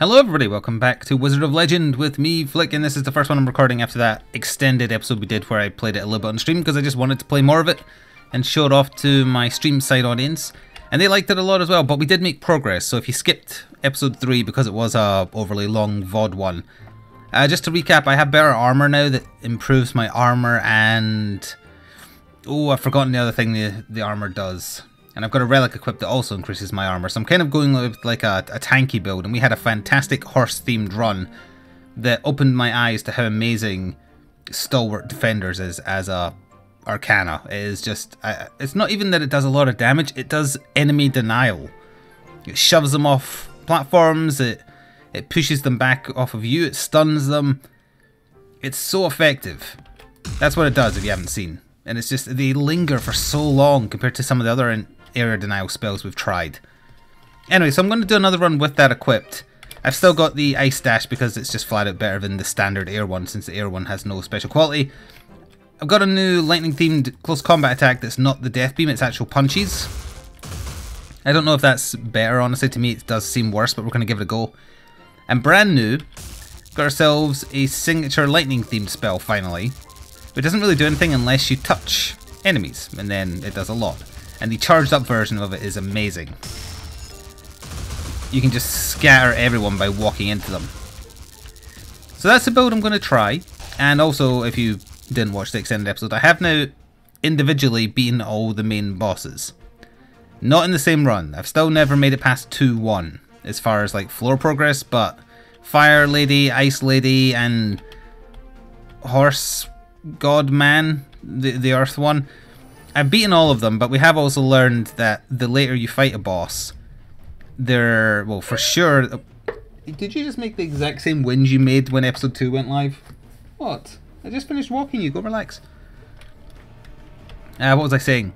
Hello everybody, welcome back to Wizard of Legend with me, Flik, and this is the first one I'm recording after that extended episode we did where I played it a little bit on stream because I just wanted to play more of it and show it off to my stream side audience. And they liked it a lot as well, but we did make progress, so if you skipped episode 3 because it was a overly long VOD one. Just to recap, I have better armor now that improves my armor and... oh, I've forgotten the other thing the armor does. And I've got a relic equipped that also increases my armor. So I'm kind of going with like a tanky build. And we had a fantastic horse-themed run that opened my eyes to how amazing Stalwart Defenders is as a Arcana. It is just... it's not even that it does a lot of damage. It does enemy denial. It shoves them off platforms. It pushes them back off of you. It stuns them. It's so effective. That's what it does if you haven't seen. And it's just, they linger for so long compared to some of the other area denial spells we've tried. Anyway, so I'm going to do another run with that equipped. I've still got the Ice Dash because it's just flat out better than the standard air one, since the air one has no special quality. I've got a new lightning themed close combat attack that's not the death beam, it's actual punches. I don't know if that's better, honestly. To me it does seem worse, but we're going to give it a go. And brand new, got ourselves a signature lightning themed spell finally. It doesn't really do anything unless you touch enemies, and then it does a lot. And the charged up version of it is amazing. You can just scatter everyone by walking into them. So that's the build I'm going to try. And also, if you didn't watch the extended episode, I have now individually beaten all the main bosses. Not in the same run. I've still never made it past 2-1 as far as like floor progress, but Fire Lady, Ice Lady, and Horse God Man, the Earth one, I've beaten all of them, but we have also learned that the later you fight a boss, they're, well, for sure... Did you just make the exact same whinge you made when episode 2 went live? What? I just finished walking you, go relax. What was I saying?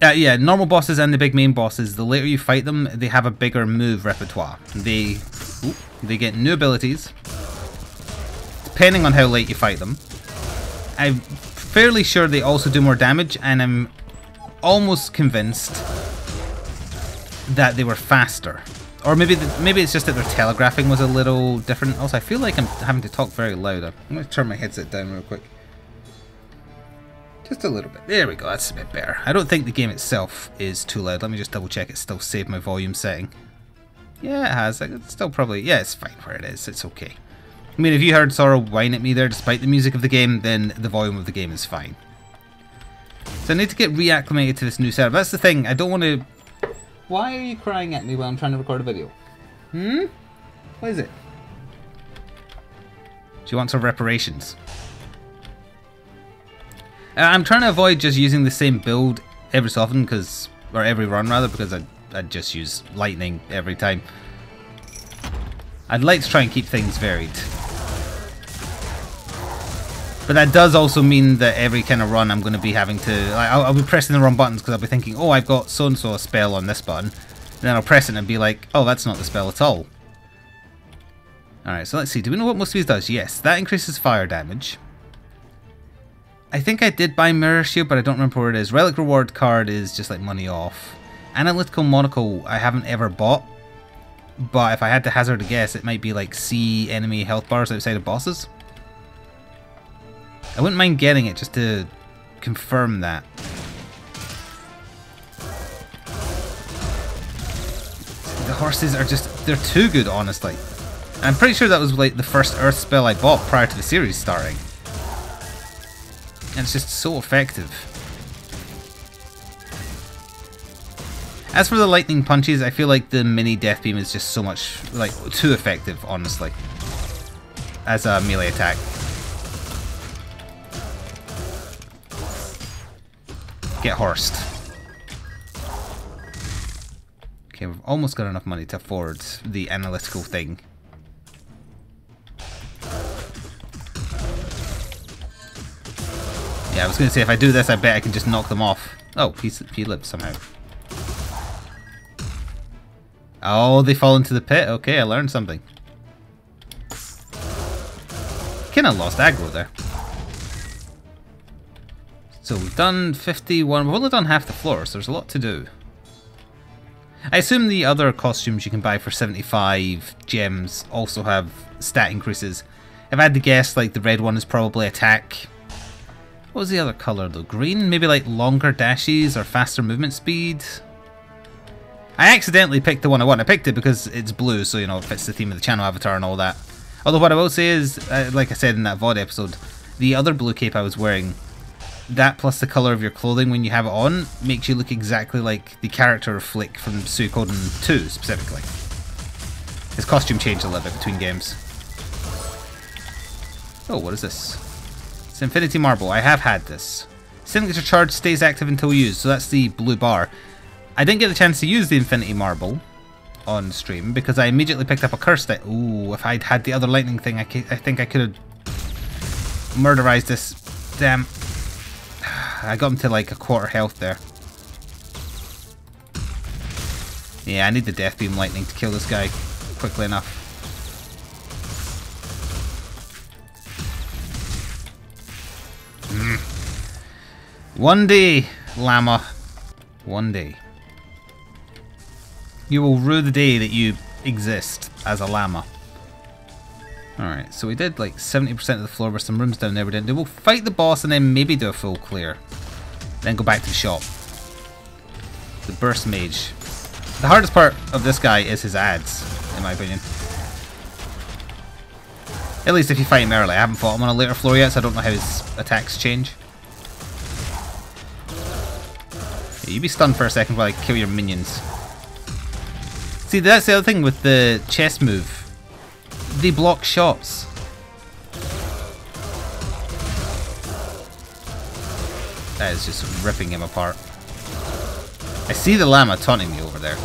Yeah, normal bosses and the big main bosses, the later you fight them, they have a bigger move repertoire. They get new abilities, depending on how late you fight them. I'm fairly sure they also do more damage, and I'm almost convinced that they were faster. Or maybe it's just that their telegraphing was a little different. Also, I feel like I'm having to talk very loud. I'm going to turn my headset down real quick. Just a little bit. There we go, that's a bit better. I don't think the game itself is too loud. Let me just double check it's still saved my volume setting. Yeah, it has. It's still probably... yeah, it's fine where it is. It's okay. I mean, if you heard Sora whine at me there despite the music of the game, then the volume of the game is fine. So I need to get reacclimated to this new setup. That's the thing, I don't want to... Why are you crying at me while I'm trying to record a video? What is it? She wants her reparations. I'm trying to avoid just using the same build every so often, because... or every run rather, because I just use lightning every time. I'd like to try and keep things varied. But that does also mean that every kind of run I'm going to be having to... like, I'll be pressing the wrong buttons because I'll be thinking, oh, I've got so-and-so a spell on this button. And then I'll press it and be like, oh, that's not the spell at all. Alright, so let's see. Do we know what most of these does? Yes, that increases fire damage. I think I did buy Mirror Shield, but I don't remember where it is. Relic Reward card is just like money off. Analytical Monocle I haven't ever bought. But if I had to hazard a guess, it might be like C enemy health bars outside of bosses. I wouldn't mind getting it just to confirm that. The horses are just, they're too good, honestly. And I'm pretty sure that was like the first Earth spell I bought prior to the series starting. And it's just so effective. As for the lightning punches, I feel like the mini death beam is just so much, like, too effective, honestly, as a melee attack. Get horsed. Okay, we've almost got enough money to afford the analytical thing. Yeah, I was going to say, if I do this, I bet I can just knock them off. Oh, he lives somehow. Oh, they fall into the pit. Okay, I learned something. Kinda lost aggro there. So we've done 51. We've only done half the floor, so there's a lot to do. I assume the other costumes you can buy for 75 gems also have stat increases. If I had to guess, like the red one is probably attack. What was the other colour though? Green? Maybe like longer dashes or faster movement speed? I accidentally picked the one I want. I picked it because it's blue, so you know it fits the theme of the channel avatar and all that. Although what I will say is, like I said in that VOD episode, the other blue cape I was wearing, that plus the colour of your clothing when you have it on, makes you look exactly like the character of Flik from Suikoden 2 specifically. His costume changed a little bit between games. Oh, what is this? It's Infinity Marble. I have had this. Signature charge stays active until used, so that's the blue bar. I didn't get the chance to use the Infinity Marble on stream because I immediately picked up a curse that... Ooh, if I'd had the other lightning thing, I think I could have murderized this. Damn. I got him to like a quarter health there. Yeah, I need the Death Beam Lightning to kill this guy quickly enough. One day, llama. One day. You will rue the day that you exist as a llama. Alright, so we did like 70% of the floor with some rooms down there we didn't do. We'll fight the boss and then maybe do a full clear. Then go back to the shop. The Burst Mage. The hardest part of this guy is his ads, in my opinion. At least if you fight him early. I haven't fought him on a later floor yet, so I don't know how his attacks change. Yeah, you be stunned for a second while I kill your minions. See, that's the other thing with the chest move. They block shots. That is just ripping him apart. I see the llama taunting me over there.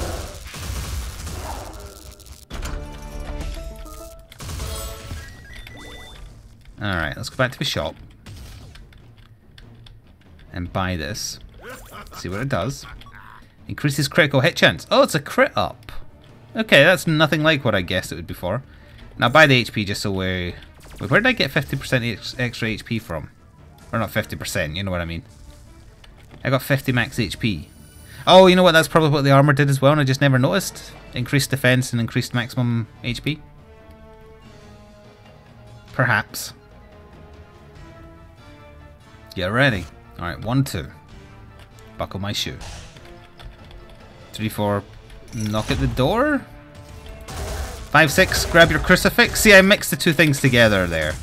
Alright, let's go back to the shop. And buy this. See what it does. Increases critical hit chance. Oh, it's a crit up. Okay, that's nothing like what I guessed it would be for. Now buy the HP just so we... Wait, where did I get 50% extra HP from? Or not 50%, you know what I mean. I got 50 max HP. Oh, you know what, that's probably what the armor did as well and I just never noticed. Increased defense and increased maximum HP. Perhaps. Get ready. Alright, 1, 2. Buckle my shoe. 3, 4. Knock at the door. 5, 6. Grab your crucifix. See, I mixed the two things together there.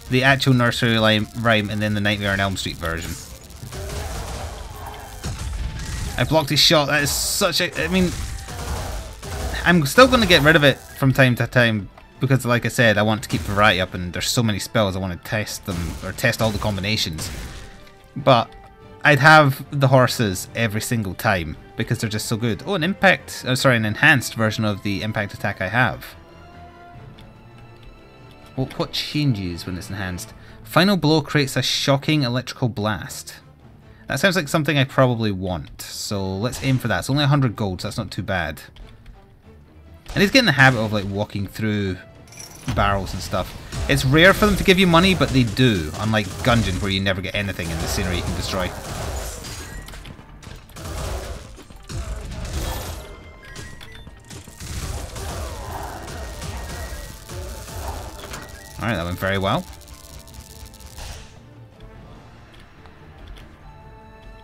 The actual nursery rhyme and then the Nightmare on Elm Street version. I blocked his shot. That is such a... I mean... I'm still going to get rid of it from time to time because, like I said, I want to keep variety up and there's so many spells I want to test them, or test all the combinations. But I'd have the horses every single time because they're just so good. Oh, an enhanced version of the impact attack I have. Well, what changes when it's enhanced? Final blow creates a shocking electrical blast. That sounds like something I probably want, so let's aim for that. It's only 100 gold, so that's not too bad. I need to get in the habit of like walking through barrels and stuff. It's rare for them to give you money, but they do, unlike Gungeon where you never get anything in the scenery you can destroy. Alright, that went very well.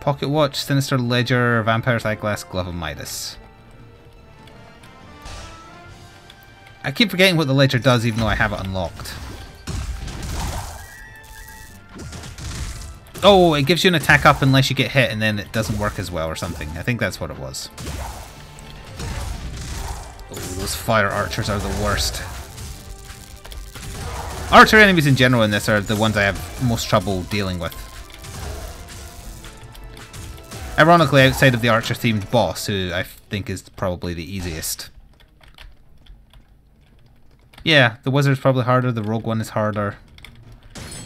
Pocket Watch, Sinister Ledger, Vampire's Eyeglass, Glove of Midas. I keep forgetting what the ledger does even though I have it unlocked. Oh, it gives you an attack up unless you get hit and then it doesn't work as well or something. I think that's what it was. Oh, those fire archers are the worst. Archer enemies in general in this are the ones I have most trouble dealing with. Ironically, outside of the archer themed boss, who I think is probably the easiest. Yeah, the wizard's probably harder, the rogue one is harder.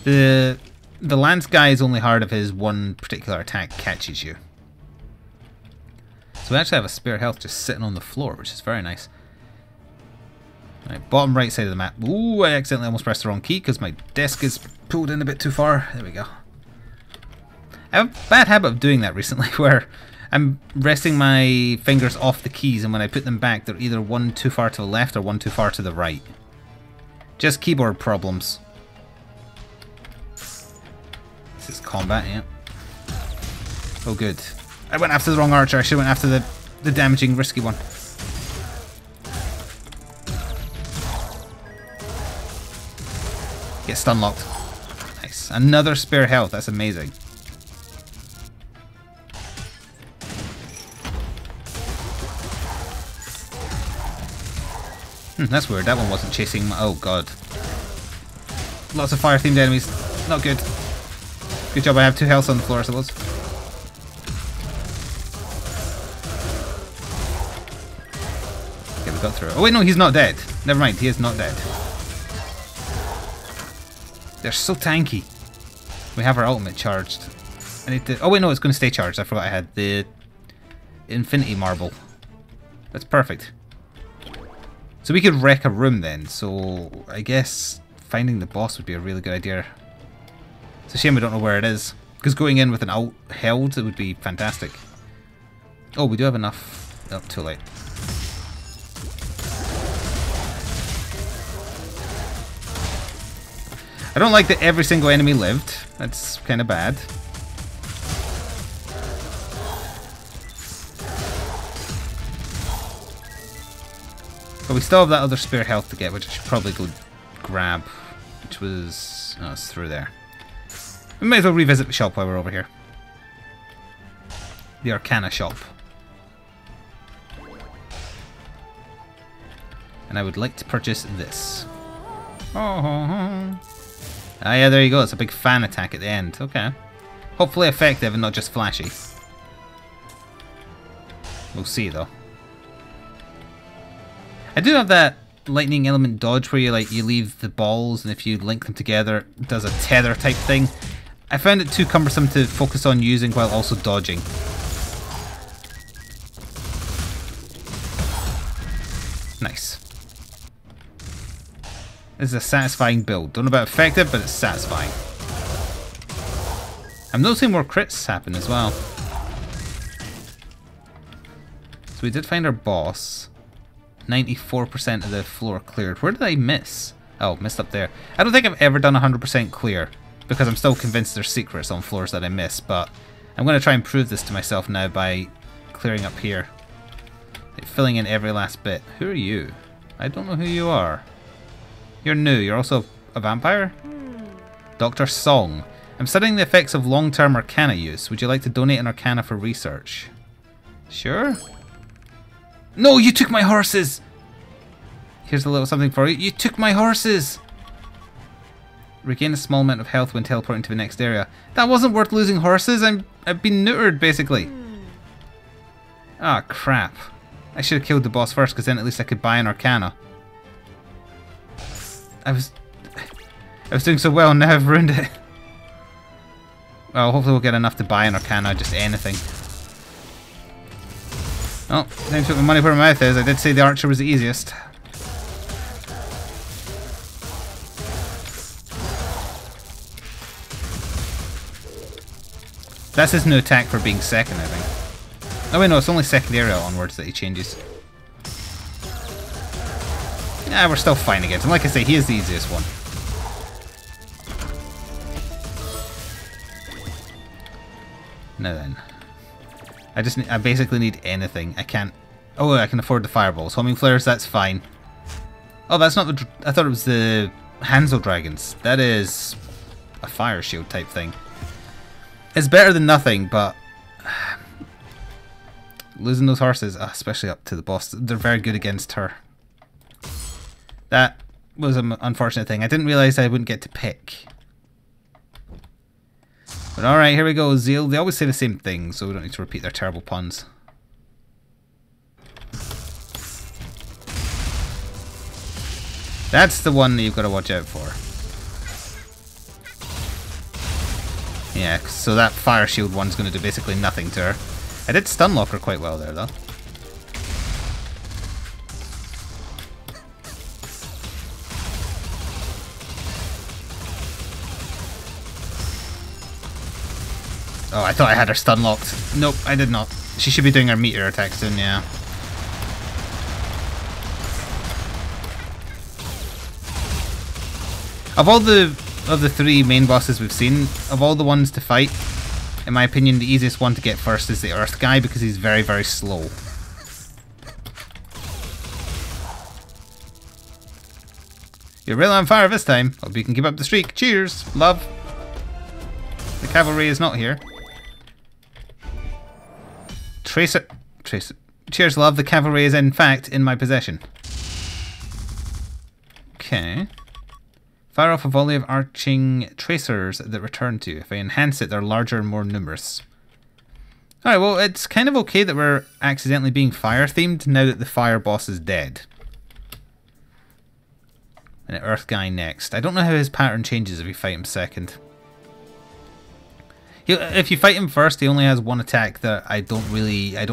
The lance guy is only hard if his one particular attack catches you. So we actually have a spare health just sitting on the floor, which is very nice. Right, bottom right side of the map. Ooh, I accidentally almost pressed the wrong key because my desk is pulled in a bit too far. There we go. I have a bad habit of doing that recently where I'm resting my fingers off the keys, and when I put them back, they're either one too far to the left or one too far to the right. Just keyboard problems. This is combat, yeah. Oh, good. I went after the wrong archer. I should have went after the damaging, risky one. Get stun locked. Nice. Another spare health. That's amazing. That's weird. That one wasn't chasing my... Oh, God. Lots of fire-themed enemies. Not good. Good job I have 2 health on the floor, I suppose. Okay, we got through it. Oh, wait, no, he's not dead. Never mind, he is not dead. They're so tanky. We have our ultimate charged. I need to... Oh, wait, no, it's going to stay charged. I forgot I had the infinity marble. That's perfect. So we could wreck a room then, so I guess finding the boss would be a really good idea. It's a shame we don't know where it is, because going in with an ult held, it would be fantastic. Oh, we do have enough. Oh, too late. I don't like that every single enemy lived. That's kind of bad. But we still have that other spare health to get, which I should probably go grab. Which was... Oh, it's through there. We might as well revisit the shop while we're over here. The Arcana shop. And I would like to purchase this. Oh. Ah, yeah, there you go. It's a big fan attack at the end. Okay. Hopefully effective and not just flashy. We'll see, though. I do have that lightning element dodge where you leave the balls, and if you link them together, it does a tether type thing. I found it too cumbersome to focus on using while also dodging. Nice. This is a satisfying build. Don't know about effective, but it's satisfying. I'm noticing more crits happen as well. So we did find our boss. 94% of the floor cleared. Where did I miss? Oh, missed up there. I don't think I've ever done 100% clear, because I'm still convinced there's secrets on floors that I miss, but I'm going to try and prove this to myself now by clearing up here. Like, filling in every last bit. Who are you? I don't know who you are. You're new. You're also a vampire? Dr. Song. I'm studying the effects of long-term arcana use. Would you like to donate an arcana for research? Sure. No, you took my horses! Here's a little something for you. You took my horses! Regain a small amount of health when teleporting to the next area. That wasn't worth losing horses. I've been neutered, basically. Ah, crap. I should have killed the boss first, because then at least I could buy an arcana. I was doing so well, and now I've ruined it. Well, hopefully we'll get enough to buy an arcana, just anything. Oh, time to put my money where my mouth is. I did say the archer was the easiest. That's his new attack for being second, I think. Oh wait, no, it's only second area onwards that he changes. Yeah, we're still fine against him. Like I say, he is the easiest one. Now then. I basically need anything. I can't... Oh, I can afford the fireballs. Homing flares, that's fine. Oh, that's not the... I thought it was the Hansel dragons. That is a fire shield type thing. It's better than nothing, but... losing those horses, especially up to the boss, they're very good against her. That was an unfortunate thing. I didn't realise I wouldn't get to pick. But alright, here we go, Zeal. They always say the same thing, so we don't need to repeat their terrible puns. That's the one that you've got to watch out for. Yeah, so that fire shield one's going to do basically nothing to her. I did stun lock her quite well there, though. Oh, I thought I had her stun locked. Nope, I did not. She should be doing her meteor attack soon, yeah. Of all the three main bosses we've seen, of all the ones to fight, in my opinion, the easiest one to get first is the Earth guy because he's very, very slow. You're really on fire this time. Hope you can keep up the streak. Cheers, love. The cavalry is not here. Tracer. Cheers, love. The cavalry is in fact in my possession. Okay. Fire off a volley of arching tracers that return to you. If I enhance it, they're larger and more numerous. Alright, well, it's kind of okay that we're accidentally being fire-themed now that the fire boss is dead. And the Earth guy next. I don't know how his pattern changes if you fight him second. If you fight him first, he only has one attack that I don't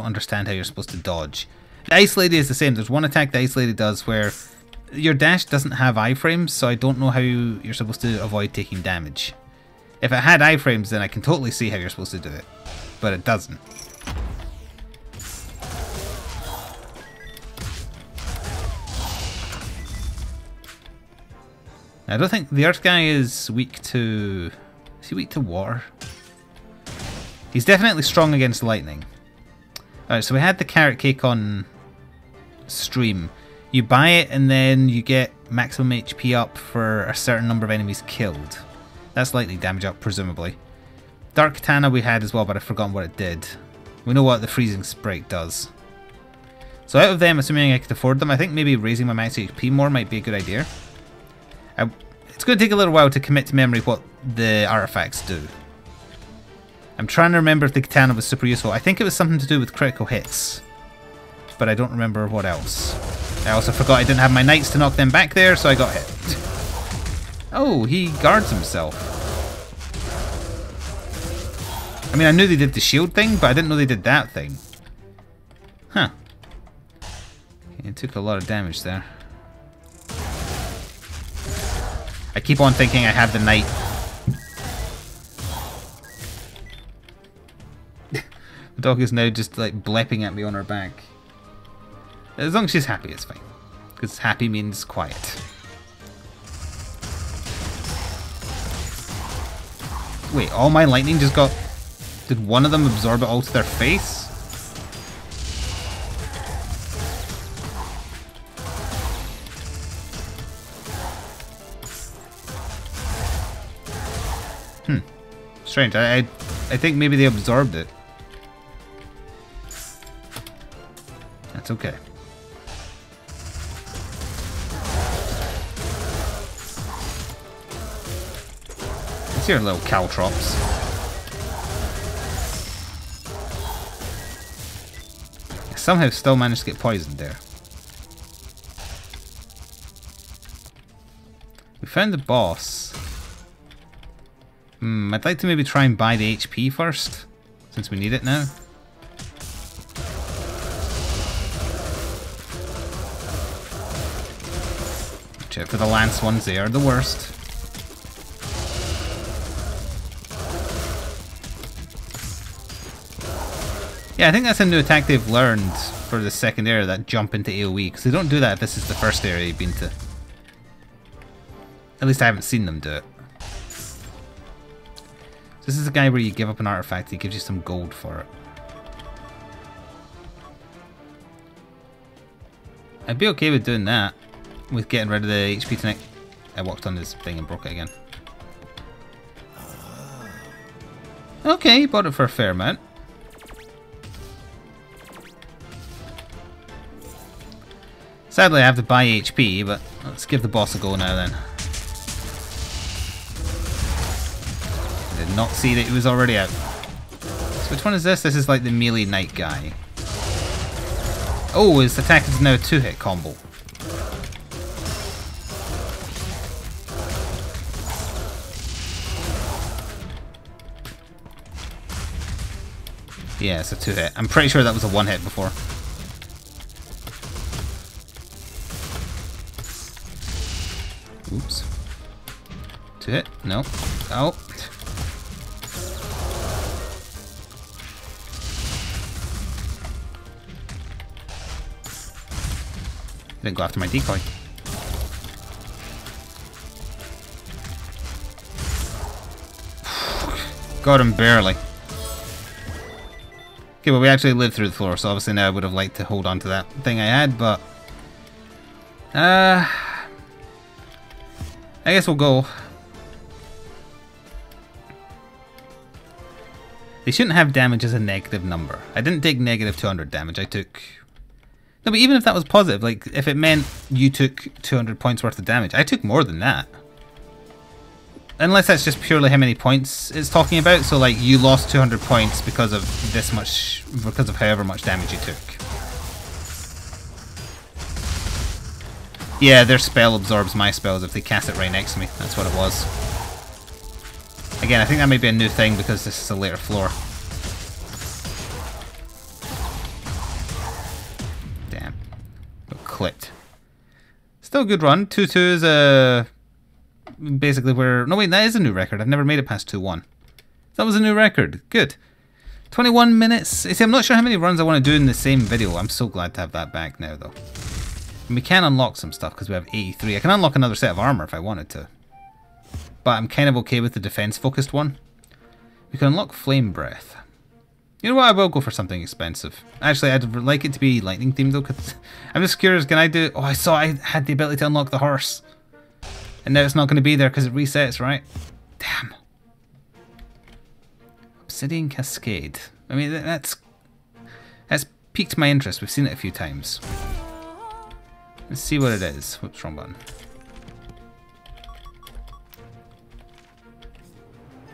understand how you're supposed to dodge. The Ice Lady is the same. There's one attack the Ice Lady does where your dash doesn't have iframes, so I don't know how you're supposed to avoid taking damage. If it had iframes, then I can totally see how you're supposed to do it. But it doesn't. I don't think the Earth guy is weak to... Is he weak to water? He's definitely strong against lightning. Alright, so we had the carrot cake on stream. You buy it and then you get maximum HP up for a certain number of enemies killed. That's lightning damage up, presumably. Dark Katana we had as well, but I've forgotten what it did. We know what the freezing sprite does. So out of them, assuming I could afford them, I think maybe raising my max HP more might be a good idea. It's going to take a little while to commit to memory what the artifacts do. I'm trying to remember if the katana was super useful. I think it was something to do with critical hits, but I don't remember what else. I also forgot I didn't have my knights to knock them back there, so I got hit. Oh, he guards himself. I mean, I knew they did the shield thing, but I didn't know they did that thing. Huh. Okay, it took a lot of damage there. I keep on thinking I have the knight. The dog is now just like blepping at me on her back. As long as she's happy, it's fine. Because happy means quiet. Wait, all my lightning just got... Did one of them absorb it all to their face? Strange. I think maybe they absorbed it. That's okay. Let's hear little caltrops. I somehow still managed to get poisoned there. We found the boss. I'd like to maybe try and buy the HP first, since we need it now. Check for the lance ones, they are the worst. Yeah, I think that's a new attack they've learned for the second area, that jump into AoE, because they don't do that if this is the first area you've been to. At least I haven't seen them do it. This is the guy where you give up an artifact, he gives you some gold for it. I'd be okay with doing that, with getting rid of the HP tonic. I walked on this thing and broke it again. Okay, bought it for a fair amount. Sadly I have to buy HP, but let's give the boss a go now then. Did not see that he was already out. So which one is this? This is like the melee knight guy. Oh, his attack is now a 2-hit combo. Yeah, it's a 2-hit. I'm pretty sure that was a 1-hit before. Oops. 2-hit? No. Oh. Didn't go after my decoy. Got him barely. Okay, well we actually lived through the floor, so obviously now I would have liked to hold on to that thing I had, but... I guess we'll go. They shouldn't have damage as a negative number. I didn't take negative 200 damage, I took... No, but even if that was positive, like, if it meant you took 200 points worth of damage, I took more than that. Unless that's just purely how many points it's talking about, so like, you lost 200 points because of this much, because of however much damage you took. Yeah, their spell absorbs my spells if they cast it right next to me, that's what it was. Again, I think that might be a new thing because this is a later floor. Damn. Got clipped. Still a good run. 2-2 is basically where... No wait, that is a new record. I've never made it past 2-1. That was a new record. Good. 21 minutes. See, I'm not sure how many runs I want to do in the same video. I'm so glad to have that back now though. And we can unlock some stuff because we have 83. I can unlock another set of armor if I wanted to. But I'm kind of okay with the defense-focused one. We can unlock Flame Breath. You know what? I will go for something expensive. Actually, I'd like it to be lightning themed though, because I'm just curious, can I do... Oh, I saw I had the ability to unlock the horse. And now it's not going to be there because it resets, right? Damn. Obsidian Cascade. I mean, that's piqued my interest. We've seen it a few times. Let's see what it is. Whoops, wrong button.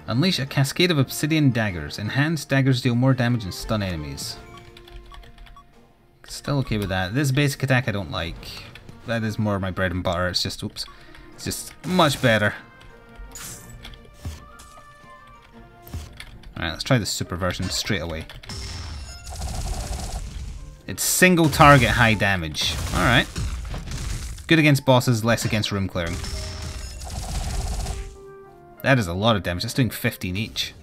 Unleash a cascade of obsidian daggers. Enhanced daggers deal more damage and stun enemies. Still okay with that. This basic attack I don't like. That is more my bread and butter. It's just, oops. It's just much better. Alright, let's try the super version straight away. It's single target high damage. Alright. Good against bosses, less against room clearing. That is a lot of damage. That's doing 15 each.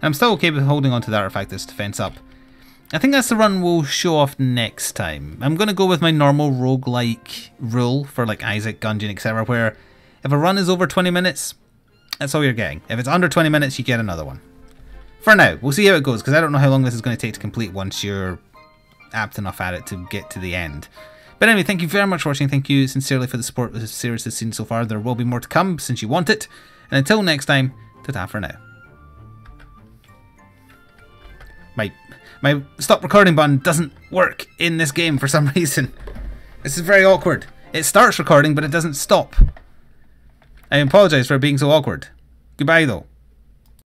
I'm still okay with holding on to the artifact as defense up. I think that's the run we'll show off next time. I'm going to go with my normal roguelike rule for like Isaac, Gungeon, etc. where if a run is over 20 minutes, that's all you're getting. If it's under 20 minutes, you get another one. For now, we'll see how it goes because I don't know how long this is going to take to complete once you're apt enough at it to get to the end. But anyway, thank you very much for watching. Thank you sincerely for the support the series has seen so far. There will be more to come since you want it. And until next time, ta-ta for now. My stop recording button doesn't work in this game for some reason. This is very awkward. It starts recording, but it doesn't stop. I apologise for being so awkward. Goodbye, though.